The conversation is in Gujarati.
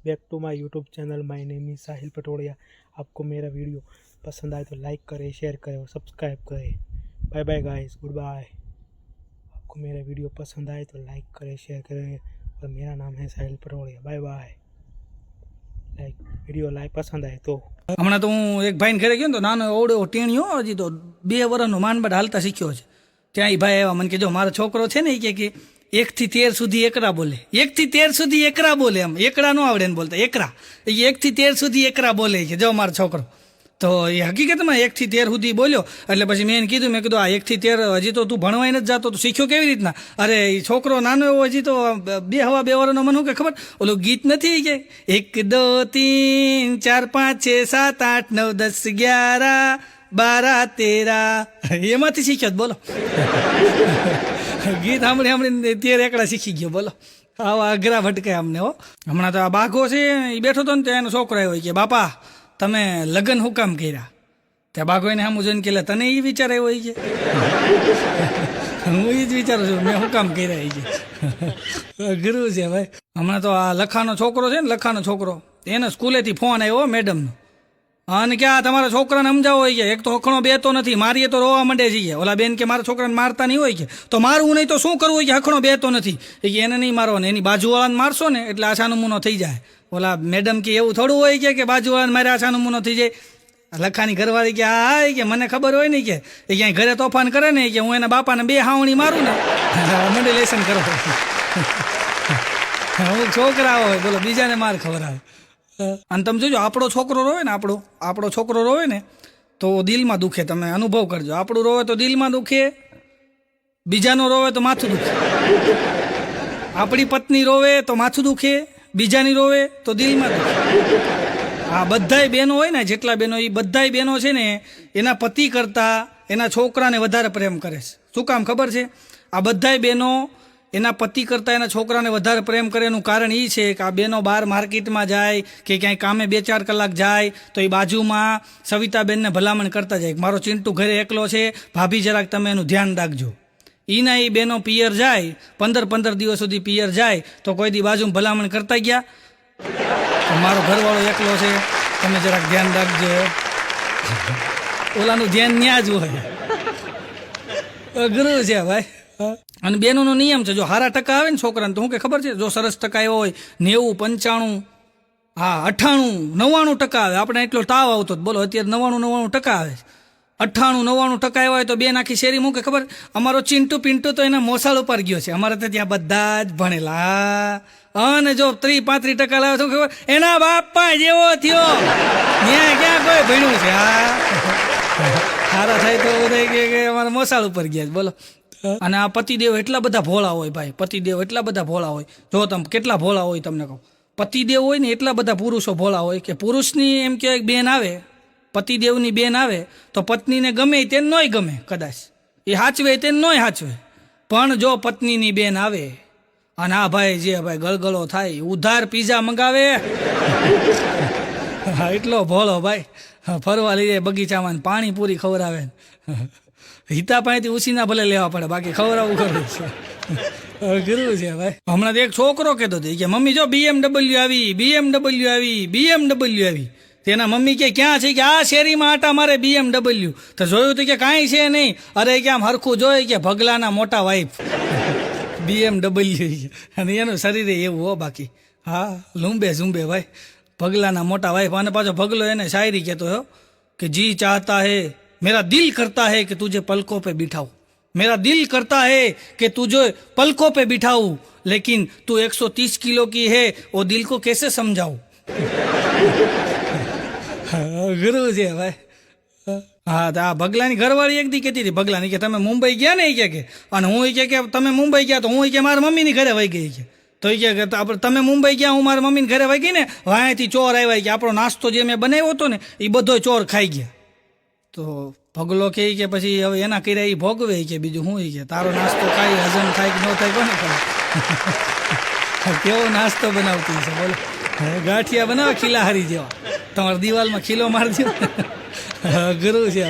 Back to my YouTube channel. My name is Sahil Patodia. आपको मेरा वीडियो पसंद आए तो लाइक करें, शेयर करें और सब्सक्राइब करें। Bye bye guys, good bye. आपको मेरा वीडियो पसंद आए तो लाइक करें, शेयर करें और मेरा नाम है Sahil Patodia. Bye bye. Like video like पसंद आए तो हमણાં તો હું એક ભાઈને ઘરે ગયો ને તો નાનો ઓવડો ટેણીઓ હજી તો 2 વર્ષનો માનબાટ હાલતા શીખ્યો છે. ત્યાં એ ભાઈ આવ્યા મને કે જો મારો છોકરો છે ને એ કે 1 થી 13 સુધી એકરા બોલે, 1 થી 13 સુધી એકરા બોલે. એમ એકડા ન આવડે ને બોલતા, એકરા 1 થી 13 સુધી એકરા બોલે છે જો મારો છોકરો. તો એ હકીકતમાં 1 થી 13 સુધી બોલ્યો. એટલે પછી મેં એને કીધું, મેં કીધું આ 1 થી 13 હજી તો તું ભણવાય નથી જતો, તો શીખ્યો કેવી રીતના? અરે એ છોકરો નાનો એવો હજી તો 2 વર્ષનો. મને શું કે ખબર, ઓલું ગીત નથી કે 1 2 3 4 5 6 7 8 9 10 11 12 13 એમાંથી શીખ્યો. બોલો ગીત સાંભળી સાંભળીને 13 એકડા શીખી ગયો. બોલો આવા અઘરા ભટકાય અમને. હો હમણાં તો આ બાઘો છે એ બેઠો હતો ને ત્યાં એનો છોકરો આવ્યો કે બાપા તમે લગ્ન હું કામ કર્યા? ત્યાં બાઘો એને સામું જોઈને કે તને એ વિચાર આવ્યો હોય છે? હું એ જ વિચારું છું મેં શું કામ કર્યા એ છે. અઘરું છે ભાઈ. હમણાં તો આ લખાનો છોકરો છે ને, લખાનો છોકરો, એને સ્કૂલેથી ફોન આવ્યો મેડમનો. અને કે આ તમારા છોકરાને સમજાવો હોય કે એક તો હખણો બેતો નથી, મારીએ તો રોવા માંડે છે. ઓલા બેન કે મારા છોકરાને મારતા નહીં હોય કે, તો મારવું નહીં તો શું કરવું હોય કે હખણો બેતો નથી એ કે એને નહીં મારવાનો, એની બાજુવાળાને મારશો ને એટલે આછાનો મૂનો થઈ જાય. ઓલા મેડમ કે એવું થોડું હોય કે બાજુવાળાને મારે આછાનો મૂનો થઈ જાય. લખાની ઘરવાળી કે હા કે મને ખબર હોય ને કે એ ક્યાંય ઘરે તોફાન કરે ને કે હું એના બાપાને 2 હાવણી મારું ને મને લેસન કરો. હું છોકરા હોય બોલો બીજાને માર ખબર આવે. અને તમે જોજો આપણો છોકરો રોવે ને, આપણો છોકરો રોવે ને તો દિલમાં દુખે. તમે અનુભવ કરજો, આપણું રોવે તો દિલમાં દુખે, બીજાનો રોવે તો માથું દુખે. આપણી પત્ની રોવે તો માથું દુખે, બીજાની રોવે તો દિલમાં દુખે. આ બધાય બહેનો હોય ને, જેટલા બહેનો, એ બધાય બહેનો છે ને એના પતિ કરતાં એના છોકરાને વધારે પ્રેમ કરે છે. શું કામ ખબર છે? આ બધાય બહેનો એના પતિ કરતાં એના છોકરાને વધારે પ્રેમ કરે એનું કારણ એ છે કે આ બહેનો બહાર માર્કેટમાં જાય કે ક્યાંય કામે 2-4 કલાક જાય તો એ બાજુમાં સવિતાબેનને ભલામણ કરતા જાય, મારો ચિંટુ ઘરે એકલો છે, ભાભી જરાક તમે એનું ધ્યાન રાખજો. એના એ બહેનો પિયર જાય, 15 દિવસ સુધી પિયર જાય તો કોઈ દી બાજુમાં ભલામણ કરતા ગયા મારો ઘરવાળો એકલો છે તમે જરાક ધ્યાન રાખજો. ઓલાનું ધ્યાન ન્યા જ હોય. અઘરું છે ભાઈ. અને બેનોનો નિયમ છે, જો સારા ટકા આવે ને છોકરાને તો શું કે ખબર છે, જો સરસ ટકા એવો હોય 90, 95, હા 98, 99% આવે. આપણે એટલો તાવ આવતો બોલો, અત્યારે 99 ટકા આવે. 98-99 ટકા એવા હોય તો બેન આખી શેરી મૂકે. ખબર, અમારો ચિંટુ પિન્ટુ તો એના મોસાળ ઉપર ગયો છે. અમારે તો ત્યાં બધા જ ભણેલા. અને જો 30-35% લાવે તો ખબર એના બાપા જેવો થયો. ત્યાં ક્યાં કોઈ ભણ્યું છે? હા સારા થાય તો બધા કે અમારા મોસાળ ઉપર ગયા. બોલો. અને આ પતિદેવ એટલા બધા ભોળા હોય ભાઈ, પતિદેવ એટલા બધા ભોળા હોય. જો તમે કેટલા ભોળા હોય તમને કહું. પતિદેવ હોય ને એટલા બધા પુરુષો ભોળા હોય કે પુરુષની એમ કે બેન આવે, પતિદેવની બેન આવે તો પત્નીને ગમે તેને નોય ગમે, કદાચ એ સાચવે તેને નોય સાચવે. પણ જો પત્નીની બેન આવે અને આ ભાઈ જે ભાઈ ગળગળો થાય, ઉધાર પીઝા મંગાવે. એટલો ભોળો ભાઈ. ફરવા લઈ જાય બગીચામાં, પાણીપુરી ખવડાવે. હિતા પાણીથી ઉછીના ભલે લેવા પડે, બાકી ખવડાવવું કરવું છે. અઘરું છે ભાઈ. હમણાં તો એક છોકરો કહેતો હતો કે મમ્મી જો BMW આવી. તેના મમ્મી કે ક્યાં છે? કે આ શેરીમાં આટા મારે BMW. તો જોયું તો કે કાંઈ છે નહીં. અરે કે આમ હરખું જોઈ કે ભગલાના મોટા વાઈફ BMW. અને એનું શરીરે એવું હો બાકી. હા લુંબે ઝુંબે ભાઈ, ભગલાના મોટા વાઈફ. અને પાછો ભગલો એને શાયરી કહેતો હો કે જી ચાહતા હે, मेरा दिल करता है कि तुझे पलकों पे बिठाऊं, मेरा दिल करता है कि तुझे पलकों पे बिठाऊं, लेकिन तू 130 किलो की है वो दिल को कैसे समझाऊं. ગુરુ છે ભાઈ. હા તો આ ભગલાની ઘરવાળી એક દી કહેતી હતી ભગલાની કે તમે મુંબઈ ગયા ને કે, અને હું કે તમે મુંબઈ ગયા તો હું કે મારા મમ્મીની ઘરે વહી ગઈ છે. તો એ કે તમે મુંબઈ ગયા, હું મારા મમ્મીને ઘરે વહી ગઈ ને, વાંયથી ચોર આવ્યા કે આપણો નાસ્તો જે મેં બનાવ્યો હતો ને એ બધો ચોર ખાઈ ગયા. તો ભગલો કે પછી હવે એના કર્યા એ ભોગવે કે બીજું શું કે તારો નાસ્તો કાંઈ હજમ થાય કે ન થાય કોને ખબર. કેવો નાસ્તો બનાવતી છે બોલો. ગાંઠિયા બનાવે ખીલા હારી જેવા, તમારી દિવાલમાં ખીલો મારી દો. અઘરું છે.